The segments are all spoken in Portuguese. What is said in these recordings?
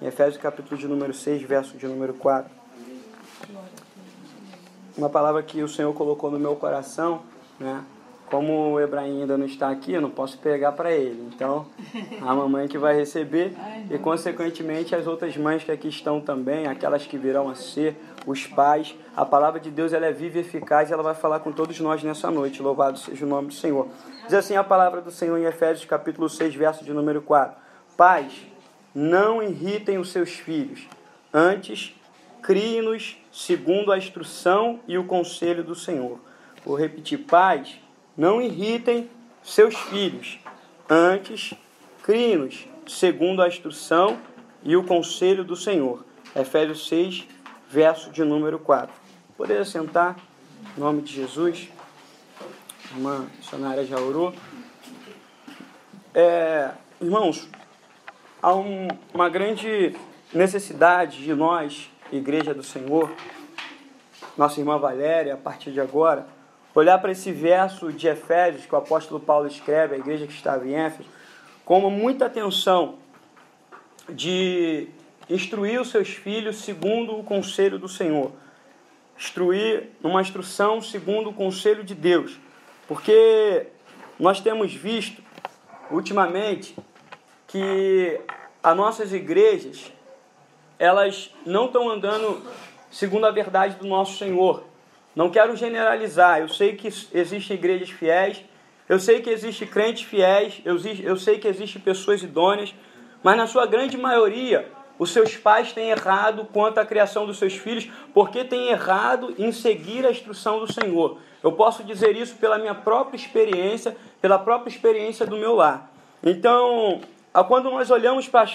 em Efésios capítulo de número 6, verso de número 4. Uma palavra que o Senhor colocou no meu coração, né? Como o Ebraim ainda não está aqui, eu não posso pregar para ele. Então, a mamãe que vai receber e, consequentemente, as outras mães que aqui estão também, aquelas que virão a ser, os pais. A palavra de Deus, ela é viva e eficaz e ela vai falar com todos nós nessa noite. Louvado seja o nome do Senhor. Diz assim a palavra do Senhor em Efésios capítulo 6, verso de número 4. Pais, não irritem os seus filhos, antes criem-nos segundo a instrução e o conselho do Senhor. Vou repetir, pais, não irritem seus filhos, antes criem-nos segundo a instrução e o conselho do Senhor. Efésios 6, verso de número 4. Poderia sentar, em nome de Jesus. A irmã missionária já orou. Irmãos, há uma grande necessidade de nós, Igreja do Senhor, nossa irmã Valéria, a partir de agora, olhar para esse verso de Efésios que o apóstolo Paulo escreve à igreja que estava em Éfeso, com muita atenção de instruir os seus filhos segundo o conselho do Senhor. Instruir uma instrução segundo o conselho de Deus. Porque nós temos visto, ultimamente, que as nossas igrejas, elas não estão andando segundo a verdade do nosso Senhor. Não quero generalizar, eu sei que existem igrejas fiéis, eu sei que existem crentes fiéis, eu sei que existem pessoas idôneas, mas na sua grande maioria, os seus pais têm errado quanto à criação dos seus filhos, porque têm errado em seguir a instrução do Senhor. Eu posso dizer isso pela minha própria experiência, pela própria experiência do meu lar. Então, quando nós olhamos para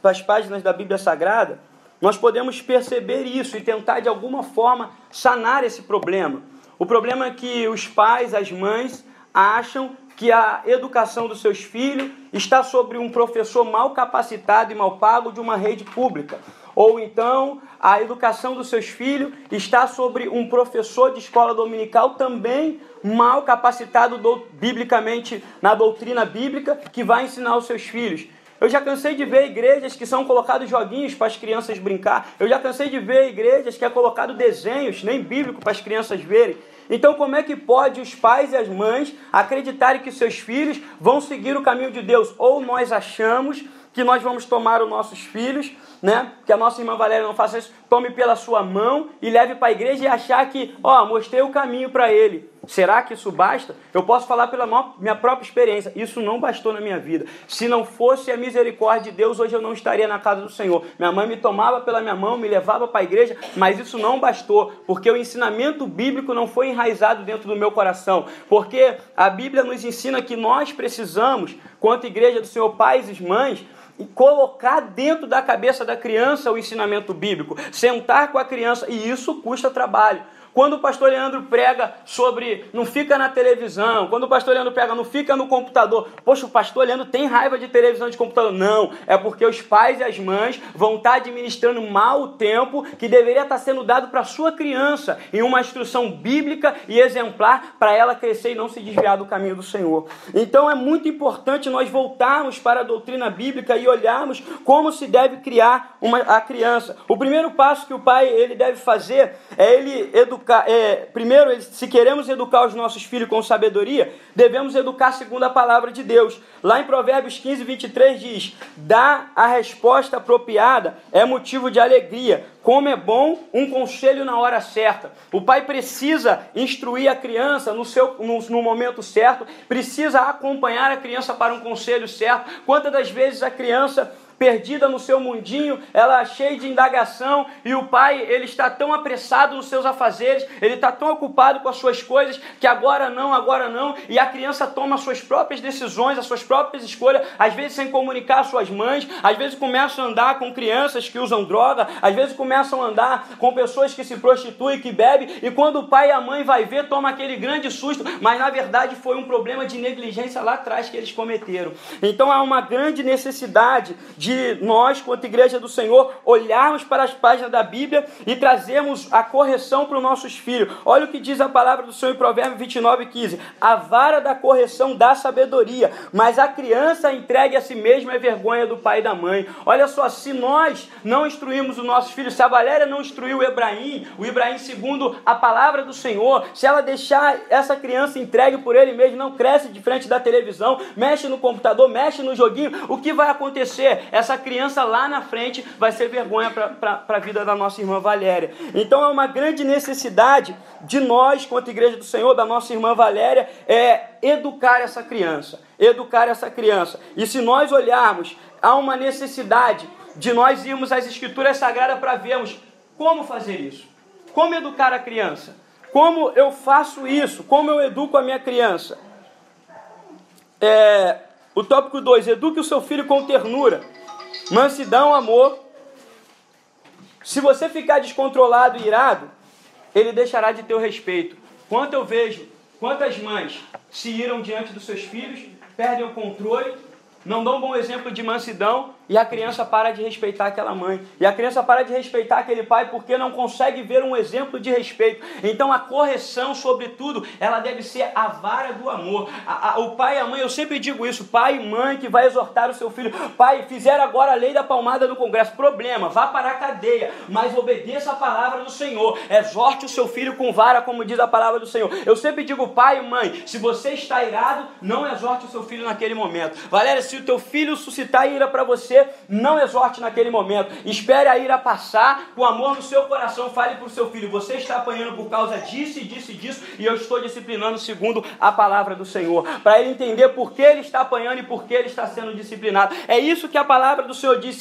as páginas da Bíblia Sagrada, nós podemos perceber isso e tentar de alguma forma sanar esse problema. O problema é que os pais, as mães, acham que a educação dos seus filhos está sobre um professor mal capacitado e mal pago de uma rede pública. Ou então a educação dos seus filhos está sobre um professor de escola dominical também mal capacitado biblicamente na doutrina bíblica que vai ensinar os seus filhos. Eu já cansei de ver igrejas que são colocados joguinhos para as crianças brincar. Eu já cansei de ver igrejas que é colocado desenhos, nem bíblico, para as crianças verem. Então, como é que pode os pais e as mães acreditarem que seus filhos vão seguir o caminho de Deus? Ou nós achamos que nós vamos tomar os nossos filhos, né? Que a nossa irmã Valéria não faça isso, tome pela sua mão e leve para a igreja e achar que, mostrei o caminho para ele. Será que isso basta? Eu posso falar pela minha própria experiência. Isso não bastou na minha vida. Se não fosse a misericórdia de Deus, hoje eu não estaria na casa do Senhor. Minha mãe me tomava pela minha mão, me levava para a igreja, mas isso não bastou, porque o ensinamento bíblico não foi enraizado dentro do meu coração. Porque a Bíblia nos ensina que nós precisamos, quanto igreja do Senhor, pais e mães, e colocar dentro da cabeça da criança o ensinamento bíblico, sentar com a criança, e isso custa trabalho. Quando o pastor Leandro prega sobre não fica na televisão, quando o pastor Leandro prega não fica no computador, poxa, o pastor Leandro tem raiva de televisão e de computador. Não, é porque os pais e as mães vão estar administrando mal o tempo que deveria estar sendo dado para a sua criança, em uma instrução bíblica e exemplar para ela crescer e não se desviar do caminho do Senhor. Então é muito importante nós voltarmos para a doutrina bíblica e olharmos como se deve criar a criança. O primeiro passo que o pai ele deve fazer é ele educar. Primeiro, se queremos educar os nossos filhos com sabedoria, devemos educar segundo a palavra de Deus. Lá em Provérbios 15, 23 diz: dá a resposta apropriada é motivo de alegria, como é bom um conselho na hora certa. O pai precisa instruir a criança no momento certo, precisa acompanhar a criança para um conselho certo. Quantas das vezes a criança perdida no seu mundinho, ela cheia de indagação, e o pai, ele está tão apressado nos seus afazeres, ele está tão ocupado com as suas coisas, que agora não, e a criança toma as suas próprias decisões, as suas próprias escolhas, às vezes sem comunicar às suas mães, às vezes começam a andar com crianças que usam droga, às vezes começam a andar com pessoas que se prostituem, que bebem, e quando o pai e a mãe vai ver, toma aquele grande susto, mas na verdade foi um problema de negligência lá atrás que eles cometeram. Então há uma grande necessidade de nós, quanto igreja do Senhor, olharmos para as páginas da Bíblia e trazermos a correção para os nossos filhos. Olha o que diz a palavra do Senhor em Provérbios 29:15. A vara da correção dá sabedoria, mas a criança entregue a si mesma é vergonha do pai e da mãe. Olha só, se nós não instruímos os nossos filhos, se a Valéria não instruiu o Ibrahim segundo a palavra do Senhor, se ela deixar essa criança entregue por ele mesmo, não cresce de frente da televisão, mexe no computador, mexe no joguinho, o que vai acontecer? Essa criança lá na frente vai ser vergonha para a vida da nossa irmã Valéria. Então é uma grande necessidade de nós, quanto igreja do Senhor, da nossa irmã Valéria, educar essa criança. Educar essa criança. E se nós olharmos, há uma necessidade de nós irmos às Escrituras Sagradas para vermos como fazer isso. Como educar a criança. Como eu faço isso? Como eu educo a minha criança? O tópico 2. Eduque o seu filho com ternura, mansidão, amor. Se você ficar descontrolado e irado, ele deixará de ter o respeito. Quantas mães se iram diante dos seus filhos, perdem o controle, não dão um bom exemplo de mansidão, e a criança para de respeitar aquela mãe. E a criança para de respeitar aquele pai porque não consegue ver um exemplo de respeito. Então a correção, sobretudo, ela deve ser a vara do amor. O pai e a mãe, eu sempre digo isso, pai e mãe que vai exortar o seu filho. Pai, fizeram agora a lei da palmada no Congresso. Problema, vá para a cadeia, mas obedeça a palavra do Senhor. Exorte o seu filho com vara, como diz a palavra do Senhor. Eu sempre digo, pai e mãe, se você está irado, não exorte o seu filho naquele momento. Valéria, se o teu filho suscitar ira para você, não exorte naquele momento. Espere a ira passar, com amor no seu coração, fale para o seu filho, você está apanhando por causa disso e disso e disso, e eu estou disciplinando segundo a palavra do Senhor, para ele entender por que ele está apanhando e por que ele está sendo disciplinado. É isso que a palavra do Senhor diz.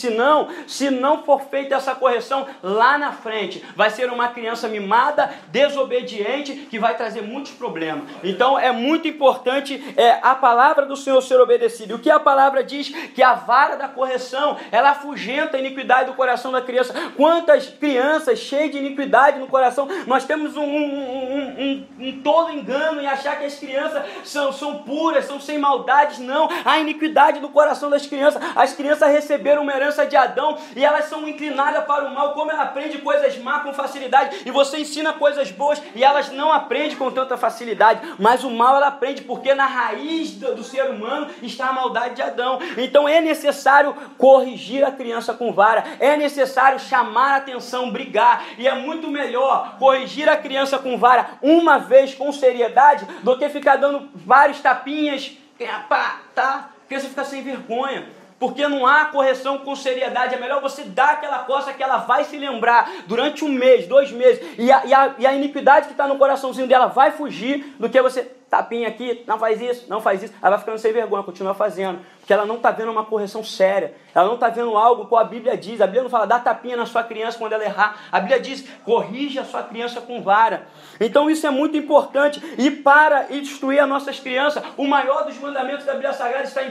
Se não for feita essa correção, lá na frente vai ser uma criança mimada, desobediente, que vai trazer muitos problemas. Então é muito importante a palavra do Senhor ser obedecida. E o que a palavra diz? Que a vara da correção, ela afugenta a iniquidade do coração da criança. Quantas crianças cheias de iniquidade no coração, nós temos um tolo engano em achar que as crianças são puras, são sem maldades. Não, há iniquidade no coração das crianças. As crianças receberam uma herança de Adão e elas são inclinadas para o mal. Como ela aprende coisas más com facilidade, e você ensina coisas boas e elas não aprendem com tanta facilidade, mas o mal ela aprende, porque na raiz do ser humano está a maldade de Adão. Então é necessário corrigir a criança com vara, é necessário chamar a atenção, brigar, e é muito melhor corrigir a criança com vara uma vez com seriedade do que ficar dando vários tapinhas, a criança fica sem vergonha. Porque não há correção com seriedade. É melhor você dar aquela coça que ela vai se lembrar durante 1 mês, 2 meses, e a iniquidade que está no coraçãozinho dela vai fugir, do que você tapinha aqui, não faz isso, não faz isso. Ela vai ficando sem vergonha, continua fazendo. Porque ela não está vendo uma correção séria. Ela não está vendo algo que a Bíblia diz. A Bíblia não fala, dá tapinha na sua criança quando ela errar. A Bíblia diz, corrige a sua criança com vara. Então isso é muito importante. E para instruir as nossas crianças, o maior dos mandamentos da Bíblia Sagrada está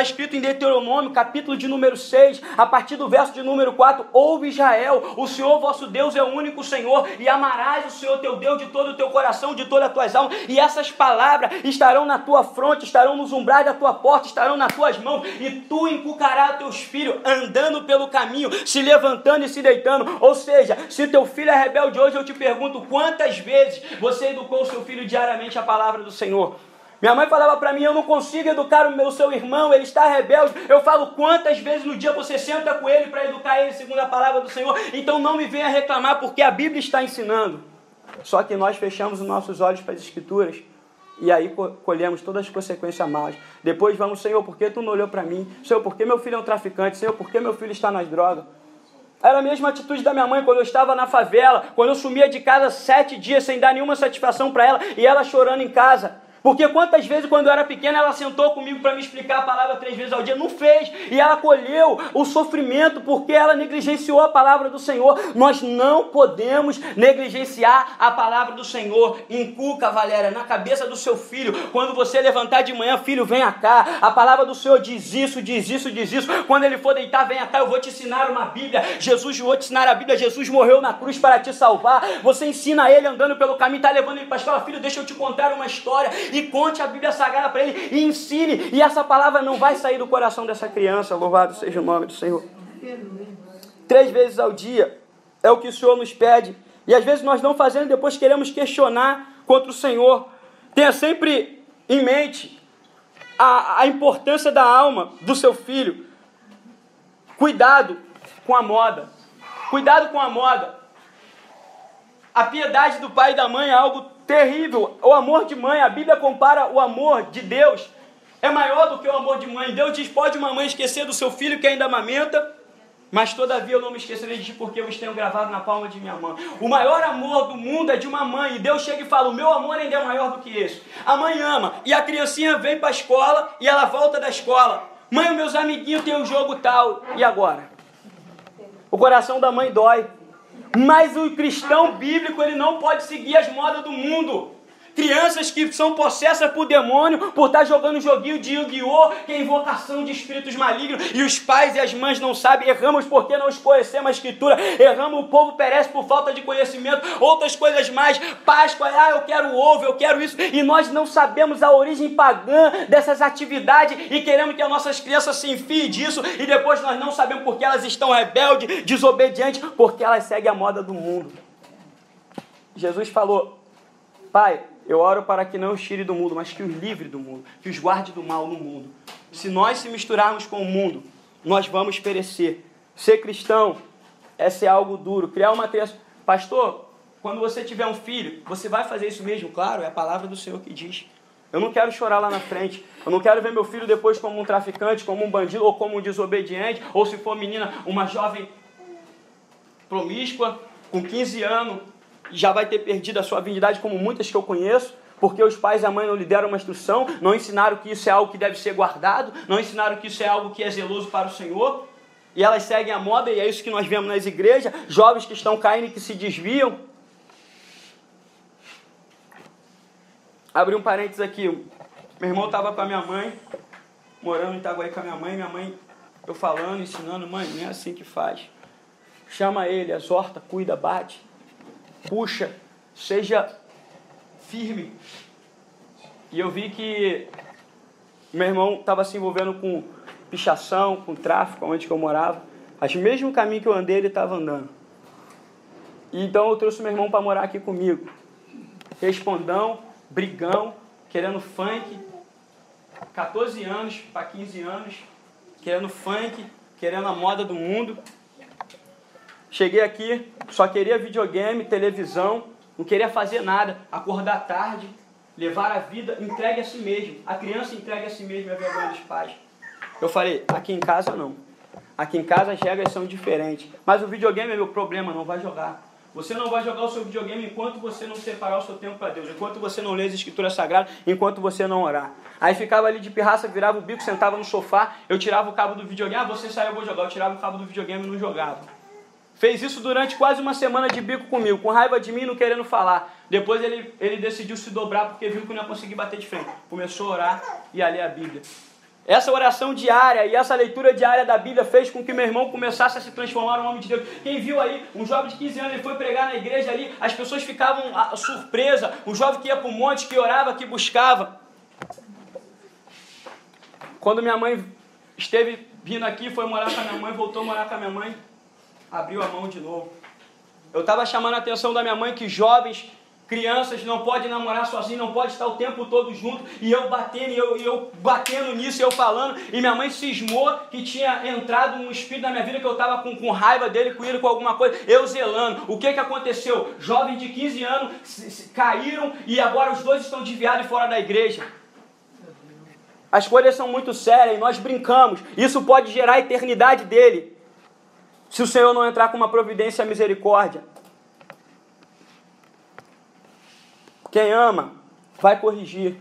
escrito em Deuteronômio, capítulo de número 6, a partir do verso de número 4. Ouve Israel, o Senhor vosso Deus é o único Senhor, e amarás o Senhor teu Deus de todo o teu coração, de todas as tuas almas. E essas palavras estarão na tua fronte, estarão nos umbrais da tua porta, estarão nas tuas mãos, e tu inculcarás teus filhos andando pelo caminho, se levantando e se deitando. Ou seja, se teu filho é rebelde hoje, eu te pergunto, quantas vezes você educou o seu filho diariamente a palavra do Senhor? Minha mãe falava para mim, eu não consigo educar o seu irmão, ele está rebelde. Eu falo, quantas vezes no dia você senta com ele para educar ele segundo a palavra do Senhor? Então não me venha reclamar, porque a Bíblia está ensinando. Só que nós fechamos os nossos olhos para as Escrituras, e aí colhemos todas as consequências más. Depois vamos, Senhor, por que tu não olhou para mim? Senhor, por que meu filho é um traficante? Senhor, por que meu filho está nas drogas? Era a mesma atitude da minha mãe quando eu estava na favela, quando eu sumia de casa 7 dias sem dar nenhuma satisfação para ela, e ela chorando em casa. Porque quantas vezes quando eu era pequena ela sentou comigo para me explicar a palavra 3 vezes ao dia? Não fez. E ela colheu o sofrimento porque ela negligenciou a palavra do Senhor. Nós não podemos negligenciar a palavra do Senhor. Inculca, Valéria, na cabeça do seu filho. Quando você levantar de manhã, filho, venha cá. A palavra do Senhor diz isso, diz isso, diz isso. Quando ele for deitar, venha cá, eu vou te ensinar uma Bíblia. Jesus, eu vou te ensinar a Bíblia. Jesus morreu na cruz para te salvar. Você ensina ele andando pelo caminho, está levando ele para a escola. Filho, deixa eu te contar uma história. e conte a Bíblia Sagrada para ele e ensine. E essa palavra não vai sair do coração dessa criança. Louvado seja o nome do Senhor. 3 vezes ao dia é o que o Senhor nos pede. E às vezes nós não fazemos, depois queremos questionar contra o Senhor. Tenha sempre em mente a importância da alma do seu filho. Cuidado com a moda. Cuidado com a moda. A piedade do pai e da mãe é algo terrível. O amor de mãe, a Bíblia compara o amor de Deus, é maior do que o amor de mãe. Deus diz, pode uma mãe esquecer do seu filho que ainda amamenta, mas todavia eu não me esquecerei de ti porque eu os tenho gravado na palma de minha mão. O maior amor do mundo é de uma mãe. E Deus chega e fala, o meu amor ainda é maior do que esse. A mãe ama. E a criancinha vem para a escola e ela volta da escola. Mãe, os meus amiguinhos têm um jogo tal. E agora? O coração da mãe dói. Mas o cristão bíblico, ele não pode seguir as modas do mundo. Crianças que são possessas por demônio, por estar jogando joguinho de Yu-Gi-Oh!, que é invocação de espíritos malignos, e os pais e as mães não sabem, erramos porque não conhecemos a Escritura, erramos, o povo perece por falta de conhecimento, outras coisas mais, Páscoa, eu quero ovo, eu quero isso, e nós não sabemos a origem pagã dessas atividades, e queremos que as nossas crianças se enfiem disso, e depois nós não sabemos porque elas estão rebeldes, desobedientes, porque elas seguem a moda do mundo. Jesus falou, Pai, eu oro para que não os tire do mundo, mas que os livre do mundo, que os guarde do mal no mundo. Se nós se misturarmos com o mundo, nós vamos perecer. Ser cristão é ser algo duro. Criar uma criança... Pastor, quando você tiver um filho, você vai fazer isso mesmo? Claro, é a palavra do Senhor que diz. Eu não quero chorar lá na frente. Eu não quero ver meu filho depois como um traficante, como um bandido, ou como um desobediente, ou se for menina, uma jovem promíscua, com 15 anos, já vai ter perdido a sua virgindade, como muitas que eu conheço, porque os pais e a mãe não lhe deram uma instrução, não ensinaram que isso é algo que deve ser guardado, não ensinaram que isso é algo que é zeloso para o Senhor, e elas seguem a moda, e é isso que nós vemos nas igrejas, jovens que estão caindo e que se desviam. Abri um parênteses aqui, meu irmão estava com a minha mãe, morando em Itaguaí com a minha mãe, eu falando, ensinando, mãe, não é assim que faz, chama ele, exorta, cuida, bate, puxa, seja firme. E eu vi que meu irmão estava se envolvendo com pichação, com tráfico, onde que eu morava. Mas o mesmo caminho que eu andei, ele estava andando. E então eu trouxe meu irmão para morar aqui comigo. Respondão, brigão, querendo funk, 14 anos para 15 anos, querendo funk, querendo a moda do mundo. Cheguei aqui, só queria videogame, televisão, não queria fazer nada, acordar tarde, levar a vida, entregue a si mesmo. A criança entregue a si mesmo, é a vergonha dos pais. Eu falei, aqui em casa não. Aqui em casa as regras são diferentes. Mas o videogame é meu problema, não vai jogar. Você não vai jogar o seu videogame enquanto você não separar o seu tempo para Deus, enquanto você não lê as Escrituras Sagradas, enquanto você não orar. Aí ficava ali de pirraça, virava o bico, sentava no sofá, eu tirava o cabo do videogame, você saiu, eu vou jogar. Eu tirava o cabo do videogame e não jogava. Fez isso durante quase uma semana de bico comigo, com raiva de mim, não querendo falar. Depois ele decidiu se dobrar porque viu que não ia conseguir bater de frente. Começou a orar e a ler a Bíblia. Essa oração diária e essa leitura diária da Bíblia fez com que meu irmão começasse a se transformar num homem de Deus. Quem viu aí, um jovem de 15 anos, ele foi pregar na igreja ali, as pessoas ficavam surpresas. Um jovem que ia para o monte, que orava, que buscava. Quando minha mãe esteve vindo aqui, foi morar com a minha mãe, voltou a morar com a minha mãe, abriu a mão de novo. Eu estava chamando a atenção da minha mãe que jovens, crianças não podem namorar sozinhos, não podem estar o tempo todo junto, e eu batendo, e eu batendo nisso, e eu falando, e minha mãe cismou que tinha entrado um espírito na minha vida, que eu estava com raiva dele, com ele, com alguma coisa, eu zelando. O que aconteceu? Jovens de 15 anos caíram, e agora os dois estão desviados fora da igreja. As coisas são muito sérias, e nós brincamos. Isso pode gerar a eternidade dele, se o Senhor não entrar com uma providência e misericórdia. Quem ama, vai corrigir.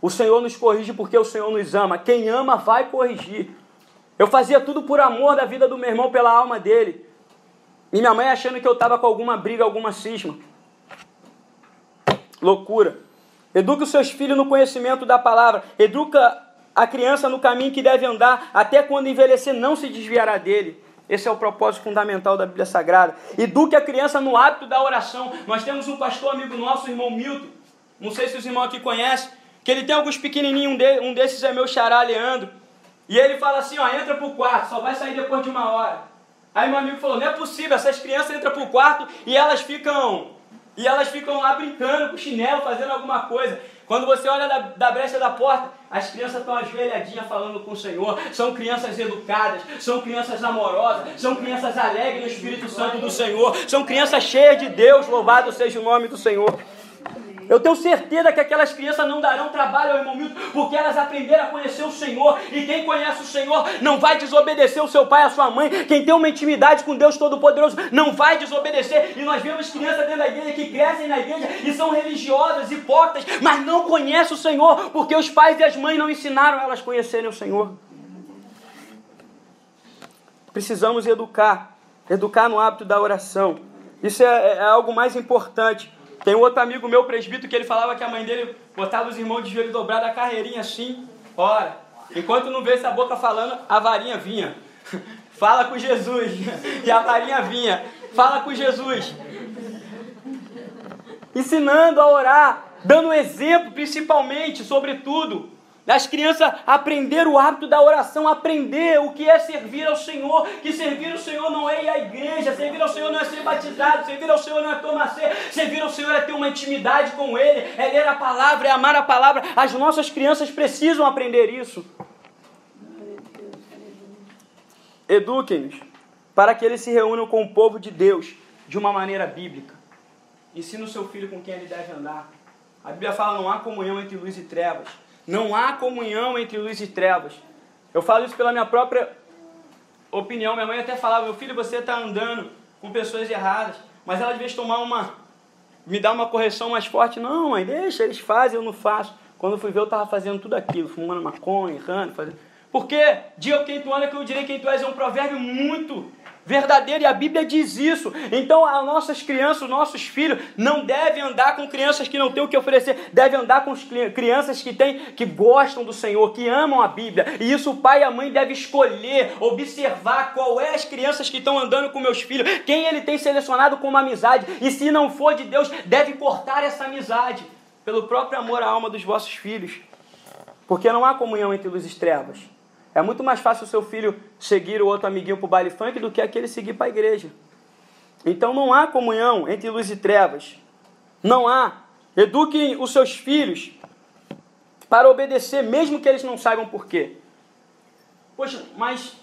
O Senhor nos corrige porque o Senhor nos ama. Quem ama, vai corrigir. Eu fazia tudo por amor da vida do meu irmão, pela alma dele. E minha mãe achando que eu estava com alguma briga, alguma cisma. Loucura. Eduque os seus filhos no conhecimento da palavra. Educa a criança no caminho que deve andar. Até quando envelhecer, não se desviará dele. Esse é o propósito fundamental da Bíblia Sagrada. Eduque a criança no hábito da oração. Nós temos um pastor amigo nosso, o irmão Milton. Não sei se os irmãos aqui conhecem. que ele tem alguns pequenininhos, um desses é meu xará, Leandro, e ele fala assim, ó, entra pro quarto, só vai sair depois de 1 hora. Aí meu amigo falou, não é possível, essas crianças entram pro quarto e elas ficam lá brincando com chinelo, fazendo alguma coisa. Quando você olha da brecha da porta, as crianças estão ajoelhadinhas falando com o Senhor. São crianças educadas, são crianças amorosas, são crianças alegres no Espírito Santo do Senhor. São crianças cheias de Deus, louvado seja o nome do Senhor. Eu tenho certeza que aquelas crianças não darão trabalho ao irmão Milton, porque elas aprenderam a conhecer o Senhor. E quem conhece o Senhor não vai desobedecer o seu pai e a sua mãe. Quem tem uma intimidade com Deus Todo-Poderoso não vai desobedecer. E nós vemos crianças dentro da igreja que crescem na igreja e são religiosas, hipócritas, mas não conhecem o Senhor, porque os pais e as mães não ensinaram elas a conhecerem o Senhor. Precisamos educar no hábito da oração. Isso é algo mais importante. Tem um outro amigo meu, presbítero, que ele falava que a mãe dele botava os irmãos de joelho dobrado, a carreirinha assim, ora. Enquanto não vê essa boca falando, a varinha vinha. Fala com Jesus. E a varinha vinha. Fala com Jesus. Ensinando a orar, dando exemplo, principalmente, sobretudo. As crianças aprender o hábito da oração, aprender o que é servir ao Senhor, que servir ao Senhor não é ir à igreja, servir ao Senhor não é ser batizado, servir ao Senhor não é tomar ceia, servir ao Senhor é ter uma intimidade com Ele, é ler a palavra, é amar a palavra. As nossas crianças precisam aprender isso. Eduquem-nos para que eles se reúnam com o povo de Deus de uma maneira bíblica. Ensina o seu filho com quem ele deve andar. A Bíblia fala, não há comunhão entre luz e trevas. Não há comunhão entre luz e trevas. Eu falo isso pela minha própria opinião. Minha mãe até falava, meu filho, você está andando com pessoas erradas. Mas ela, às vezes, me dá uma correção mais forte. Não, mãe, deixa, eles fazem, eu não faço. Quando eu fui ver, eu estava fazendo tudo aquilo. Fumando maconha, errando, fazendo... Porque, diga quem tu anda, que eu direi quem tu és, é um provérbio muito verdadeiro, e a Bíblia diz isso. Então as nossas crianças, os nossos filhos não devem andar com crianças que não têm o que oferecer, devem andar com crianças que gostam do Senhor, que amam a Bíblia. E isso o pai e a mãe devem escolher, observar qual é as crianças que estão andando com meus filhos, quem ele tem selecionado como amizade, e se não for de Deus, deve cortar essa amizade pelo próprio amor à alma dos vossos filhos, porque não há comunhão entre luz e trevas. É muito mais fácil o seu filho seguir o outro amiguinho para o baile funk do que aquele seguir para a igreja. Então não há comunhão entre luz e trevas. Não há. Eduquem os seus filhos para obedecer, mesmo que eles não saibam por quê. Poxa, mas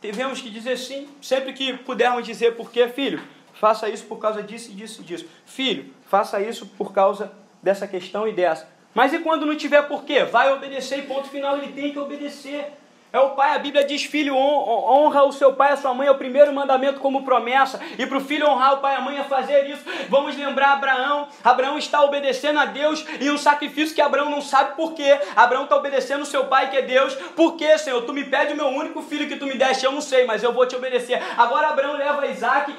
tivemos que dizer sim, sempre que pudermos dizer por quê, filho, faça isso por causa disso, disso, disso. Filho, faça isso por causa dessa questão e dessa. Mas e quando não tiver por quê? Vai obedecer e ponto final, ele tem que obedecer. É o pai, a Bíblia diz, filho, honra o seu pai e a sua mãe, é o primeiro mandamento como promessa, e para o filho honrar o pai e a mãe é fazer isso. Vamos lembrar Abraão está obedecendo a Deus em um sacrifício que Abraão não sabe por quê. Abraão está obedecendo o seu pai que é Deus. Por quê, Senhor? Tu me pede o meu único filho que tu me deste, eu não sei, mas eu vou te obedecer. Agora Abraão leva Isaac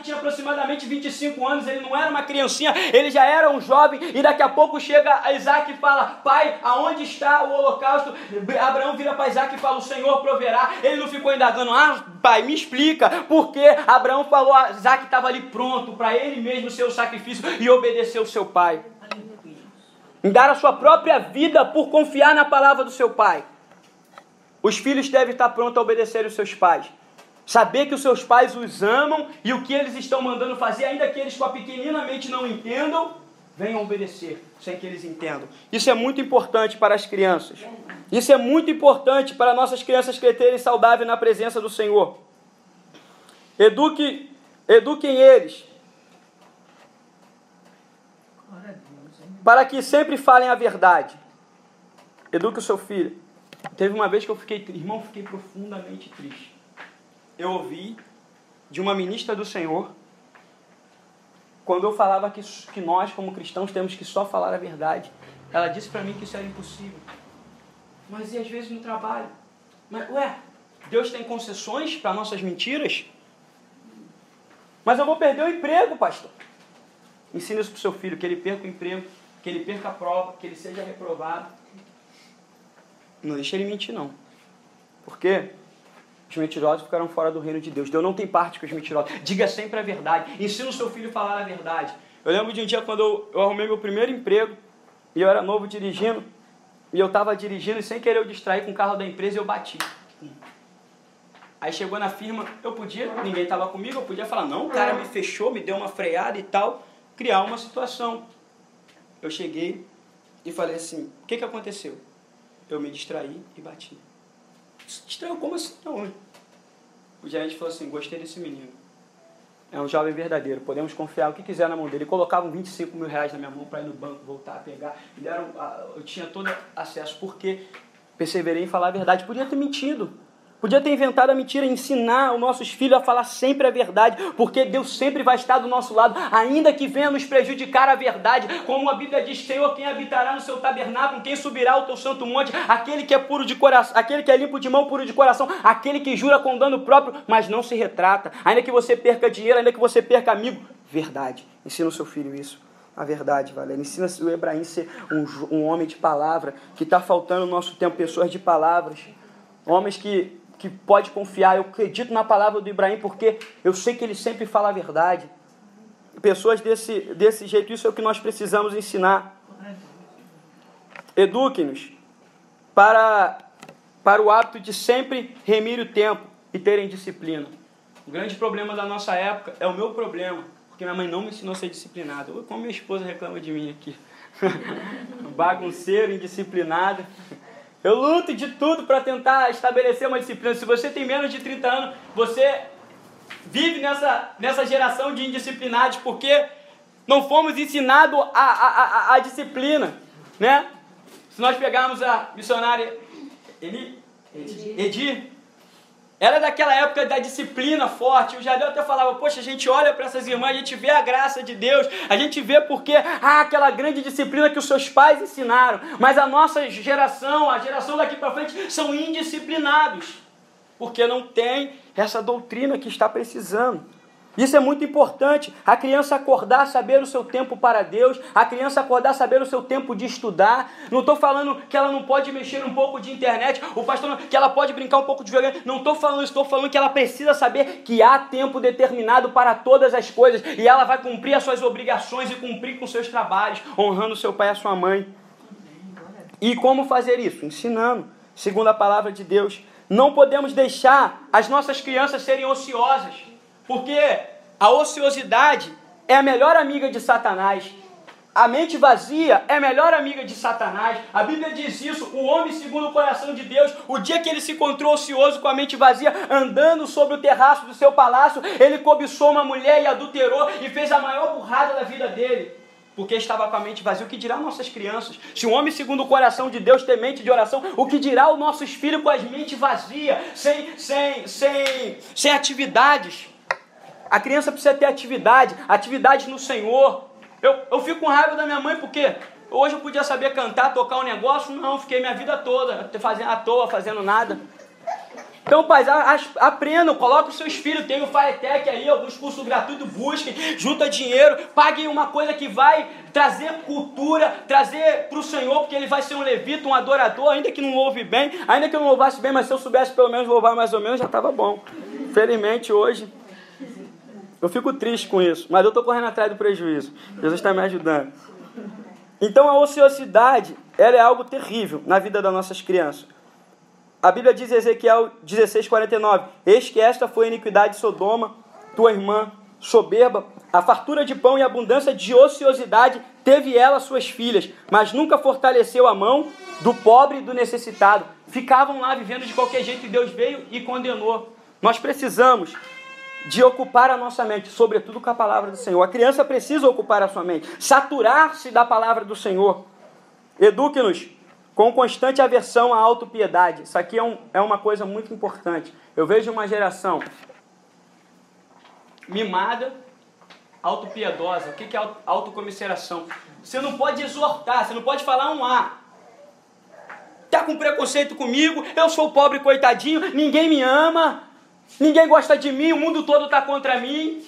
tinha aproximadamente 25 anos, ele não era uma criancinha, ele já era um jovem, e daqui a pouco chega Isaac e fala, pai, aonde está o holocausto? Abraão vira para Isaac e fala, o Senhor proverá. Ele não ficou indagando, pai, me explica, porque Abraão falou, Isaac estava ali pronto para ele mesmo ser o sacrifício e obedecer o seu pai. Em dar a sua própria vida por confiar na palavra do seu pai. Os filhos devem estar prontos a obedecer os seus pais. Saber que os seus pais os amam e o que eles estão mandando fazer, ainda que eles com a pequenina mente não entendam, venham obedecer, sem que eles entendam. Isso é muito importante para as crianças. Isso é muito importante para nossas crianças crescerem saudáveis na presença do Senhor. Eduquem eles para que sempre falem a verdade. Eduque o seu filho. Teve uma vez que eu fiquei profundamente triste. Eu ouvi de uma ministra do Senhor, quando eu falava que nós, como cristãos, temos que só falar a verdade. Ela disse para mim que isso era impossível. Mas e às vezes no trabalho? Mas, Deus tem concessões para nossas mentiras? Mas eu vou perder o emprego, pastor. Ensina isso para o seu filho, que ele perca o emprego, que ele perca a prova, que ele seja reprovado. Não deixa ele mentir, não. Por quê? Os mentirosos ficaram fora do reino de Deus. Deus não tem parte com os mentirosos. Diga sempre a verdade. Ensina o seu filho a falar a verdade. Eu lembro de um dia quando eu arrumei meu primeiro emprego, e eu era novo dirigindo, e eu estava dirigindo e sem querer eu distraí com o carro da empresa e eu bati. Aí chegou na firma, ninguém estava comigo, eu podia falar, não, o cara me fechou, me deu uma freada e tal, criar uma situação. Eu cheguei e falei assim, o que aconteceu? Eu me distraí e bati. Distraiu como assim? Não. O gerente falou assim, gostei desse menino. É um jovem verdadeiro, podemos confiar o que quiser na mão dele. Colocavam 25 mil reais na minha mão para ir no banco, voltar a pegar. Eu tinha todo acesso, porque perseverei em falar a verdade. Podia ter mentido. Podia ter inventado a mentira, ensinar os nossos filhos a falar sempre a verdade, porque Deus sempre vai estar do nosso lado, ainda que venha nos prejudicar a verdade, como a Bíblia diz, Senhor, quem habitará no seu tabernáculo, quem subirá ao teu santo monte, aquele que é puro de coração, aquele que é limpo de mão, puro de coração, aquele que jura com dano próprio, mas não se retrata, ainda que você perca dinheiro, ainda que você perca amigo, verdade. Ensina o seu filho isso. A verdade, Valéria. Ensina o Ebraim a ser um homem de palavra, que está faltando no nosso tempo, pessoas de palavras, homens que pode confiar. Eu acredito na palavra do Ibrahim porque eu sei que ele sempre fala a verdade. Pessoas desse jeito, isso é o que nós precisamos ensinar. Eduque-nos para o hábito de sempre remir o tempo e terem disciplina. O grande problema da nossa época é o meu problema, porque minha mãe não me ensinou a ser disciplinado. Como minha esposa reclama de mim aqui. Bagunceiro, indisciplinado. Eu luto de tudo para tentar estabelecer uma disciplina. Se você tem menos de 30 anos, você vive nessa geração de indisciplinados, porque não fomos ensinados a disciplina, né? Se nós pegarmos a missionária Edi, ela é daquela época da disciplina forte. O Jadeu até falava, poxa, a gente olha para essas irmãs, a gente vê a graça de Deus, a gente vê porque aquela grande disciplina que os seus pais ensinaram. Mas a nossa geração, a geração daqui para frente, são indisciplinados, porque não tem essa doutrina que está precisando. Isso é muito importante, a criança acordar, saber o seu tempo para Deus, a criança acordar, saber o seu tempo de estudar. Não estou falando que ela não pode mexer um pouco de internet, o pastor não, que ela pode brincar um pouco de videogame, não estou falando isso, estou falando que ela precisa saber que há tempo determinado para todas as coisas, e ela vai cumprir as suas obrigações e cumprir com seus trabalhos, honrando seu pai e a sua mãe. E como fazer isso? Ensinando, segundo a palavra de Deus. Não podemos deixar as nossas crianças serem ociosas, porque a ociosidade é a melhor amiga de Satanás. A mente vazia é a melhor amiga de Satanás. A Bíblia diz isso, o homem segundo o coração de Deus, o dia que ele se encontrou ocioso com a mente vazia, andando sobre o terraço do seu palácio, ele cobiçou uma mulher e adulterou e fez a maior burrada da vida dele, porque estava com a mente vazia. O que dirá nossas crianças? Se um homem segundo o coração de Deus tem mente de oração, o que dirá os nossos filhos com as mentes vazias, sem atividades? A criança precisa ter atividade no Senhor. Eu fico com raiva da minha mãe porque hoje eu podia saber cantar, tocar um negócio. Não, fiquei minha vida toda fazendo à toa, fazendo nada. Então, pais, aprendam, coloquem os seus filhos, tem o Firetech aí, alguns cursos gratuitos, busquem, junta dinheiro, paguem uma coisa que vai trazer cultura, trazer para o Senhor, porque ele vai ser um levita, um adorador, ainda que não louve bem, ainda que eu não louvasse bem, mas se eu soubesse pelo menos louvar mais ou menos, já estava bom. Infelizmente, hoje, eu fico triste com isso, mas eu estou correndo atrás do prejuízo. Jesus está me ajudando. Então, a ociosidade, ela é algo terrível na vida das nossas crianças. A Bíblia diz em Ezequiel 16:49, eis que esta foi a iniquidade de Sodoma, tua irmã soberba, a fartura de pão e a abundância de ociosidade teve ela suas filhas, mas nunca fortaleceu a mão do pobre e do necessitado. Ficavam lá vivendo de qualquer jeito e Deus veio e condenou. Nós precisamos de ocupar a nossa mente, sobretudo com a palavra do Senhor. A criança precisa ocupar a sua mente, saturar-se da palavra do Senhor. Eduque-nos com constante aversão à autopiedade. Isso aqui é uma coisa muito importante. Eu vejo uma geração mimada, autopiedosa. O que é autocomiseração? Você não pode exortar, você não pode falar um A. Está com preconceito comigo, eu sou pobre coitadinho, ninguém me ama, ninguém gosta de mim, o mundo todo está contra mim.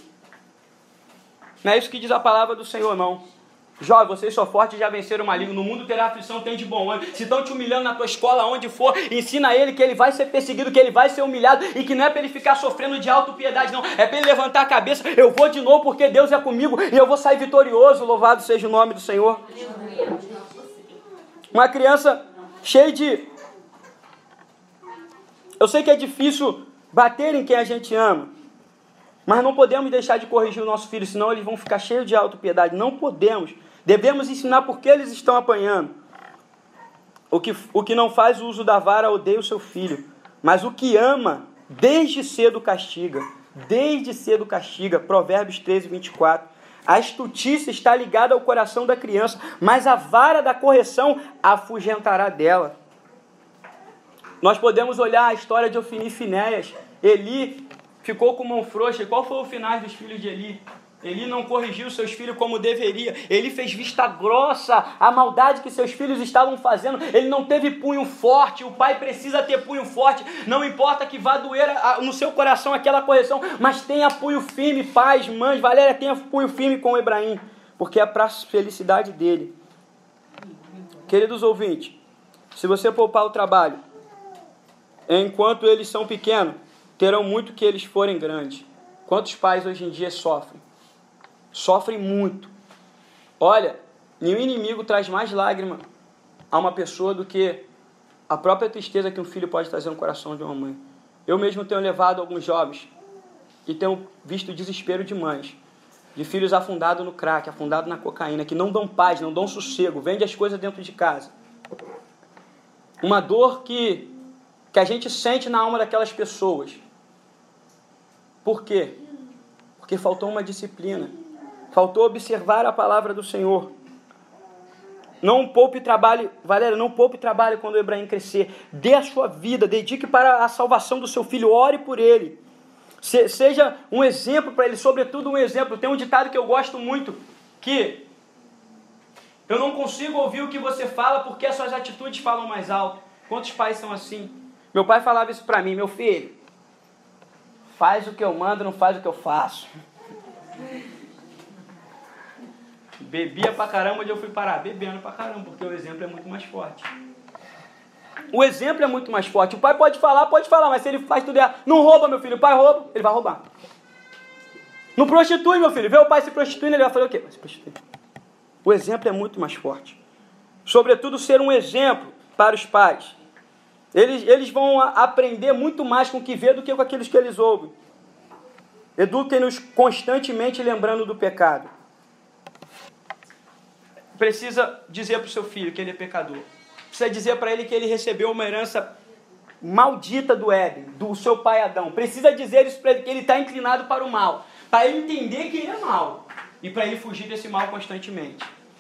Não é isso que diz a palavra do Senhor, não. Jovem, vocês são fortes e já venceram o maligno. No mundo terá aflição, tem de bom ânimo. Se estão te humilhando na tua escola, onde for, ensina ele que ele vai ser perseguido, que ele vai ser humilhado e que não é para ele ficar sofrendo de autopiedade, não. É para ele levantar a cabeça. Eu vou de novo porque Deus é comigo e eu vou sair vitorioso. Louvado seja o nome do Senhor. Uma criança cheio de... Eu sei que é difícil bater em quem a gente ama, mas não podemos deixar de corrigir o nosso filho, senão eles vão ficar cheios de autopiedade. Não podemos. Devemos ensinar por que eles estão apanhando. O que não faz uso da vara odeia o seu filho, mas o que ama, desde cedo castiga. Desde cedo castiga. Provérbios 13, 24. A astutícia está ligada ao coração da criança, mas a vara da correção afugentará dela. Nós podemos olhar a história de Ofni e Finéias. Eli ficou com mão frouxa. E qual foi o final dos filhos de Eli? Eli não corrigiu seus filhos como deveria. Ele fez vista grossa à maldade que seus filhos estavam fazendo. Ele não teve punho forte. O pai precisa ter punho forte. Não importa que vá doer no seu coração aquela correção, mas tenha punho firme, pais, mães. Valéria, tenha punho firme com o Ebraim, porque é para a felicidade dele. Queridos ouvintes, se você poupar o trabalho, enquanto eles são pequenos, terão muito que eles forem grandes. Quantos pais hoje em dia sofrem? Sofrem muito. Olha, nenhum inimigo traz mais lágrima a uma pessoa do que a própria tristeza que um filho pode trazer no coração de uma mãe. Eu mesmo tenho levado alguns jovens e tenho visto o desespero de mães, de filhos afundados no crack, afundados na cocaína, que não dão paz, não dão sossego, vendem as coisas dentro de casa. Uma dor que a gente sente na alma daquelas pessoas. Por quê? Porque faltou uma disciplina. Faltou observar a palavra do Senhor. Não poupe trabalho, Valéria, não poupe trabalho quando o Ebraim crescer. Dê a sua vida, dedique para a salvação do seu filho, ore por ele. Seja um exemplo para ele, sobretudo um exemplo. Tem um ditado que eu gosto muito, que eu não consigo ouvir o que você fala porque as suas atitudes falam mais alto. Quantos pais são assim? Meu pai falava isso para mim: meu filho, faz o que eu mando, não faz o que eu faço. Bebia pra caramba, onde eu fui parar? Bebendo pra caramba, porque o exemplo é muito mais forte. O exemplo é muito mais forte. O pai pode falar, mas se ele faz tudo errado, não rouba, meu filho, o pai rouba, ele vai roubar. Não prostitui, meu filho, vê o pai se prostituindo, ele vai fazer o quê? Vai se prostituir. O exemplo é muito mais forte. Sobretudo ser um exemplo para os pais. Eles vão aprender muito mais com o que vê do que com aqueles que eles ouvem. Eduquem-nos constantemente lembrando do pecado. Precisa dizer para o seu filho que ele é pecador. Precisa dizer para ele que ele recebeu uma herança maldita do Éden, do seu pai Adão. Precisa dizer isso para ele, que ele está inclinado para o mal. Para ele entender que ele é mal. E para ele fugir desse mal constantemente.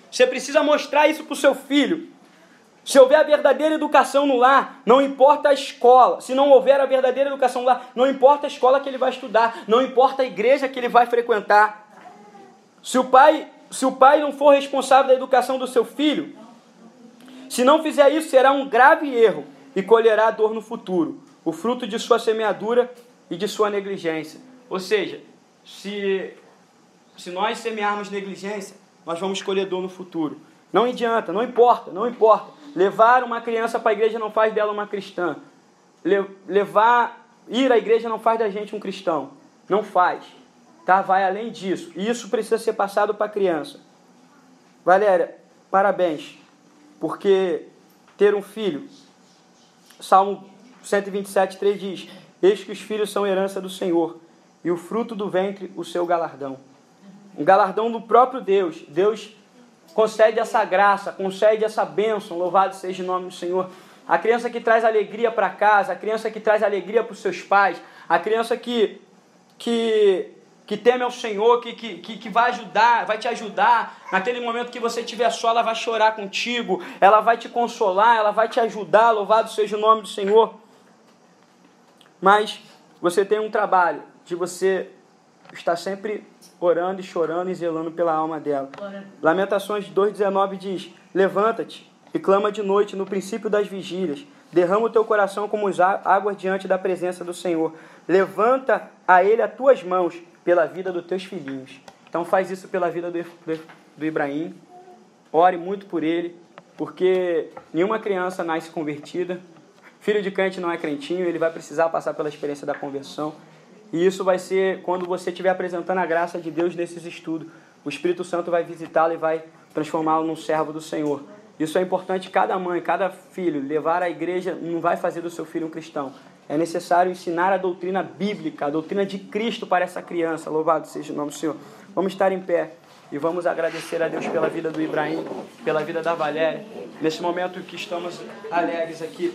Você precisa mostrar isso para o seu filho. Se houver a verdadeira educação no lar, não importa a escola. Se não houver a verdadeira educação no lar, não importa a escola que ele vai estudar. Não importa a igreja que ele vai frequentar. Se o pai não for responsável da educação do seu filho, se não fizer isso, será um grave erro e colherá dor no futuro, o fruto de sua semeadura e de sua negligência. Ou seja, se nós semearmos negligência, nós vamos colher dor no futuro. Não adianta, não importa. Levar uma criança para a igreja não faz dela uma cristã. Ir à igreja não faz da gente um cristão. Não faz. Tá? Vai além disso. E isso precisa ser passado para a criança. Valéria, parabéns. Porque ter um filho, Salmo 127, 3 diz: eis que os filhos são herança do Senhor, e o fruto do ventre o seu galardão. Um galardão do próprio Deus. Deus concede essa graça, concede essa bênção, louvado seja o nome do Senhor. A criança que traz alegria para casa, a criança que traz alegria para os seus pais, a criança que teme ao Senhor, que vai te ajudar, naquele momento que você estiver só, ela vai chorar contigo, ela vai te consolar, ela vai te ajudar, louvado seja o nome do Senhor. Mas você tem um trabalho de você estar sempre orando e chorando e zelando pela alma dela. Lamentações 2,19 diz: levanta-te e clama de noite no princípio das vigílias, derrama o teu coração como as águas diante da presença do Senhor, levanta a ele as tuas mãos pela vida dos teus filhinhos. Então faz isso pela vida do Ebraim, ore muito por ele, porque nenhuma criança nasce convertida, filho de crente não é crentinho, ele vai precisar passar pela experiência da conversão. E isso vai ser quando você estiver apresentando a graça de Deus nesses estudos. O Espírito Santo vai visitá-lo e vai transformá-lo num servo do Senhor. Isso é importante, cada mãe, cada filho, levar à igreja não vai fazer do seu filho um cristão. É necessário ensinar a doutrina bíblica, a doutrina de Cristo para essa criança. Louvado seja o nome do Senhor. Vamos estar em pé e vamos agradecer a Deus pela vida do Ibrahim, pela vida da Valéria. Nesse momento que estamos alegres aqui,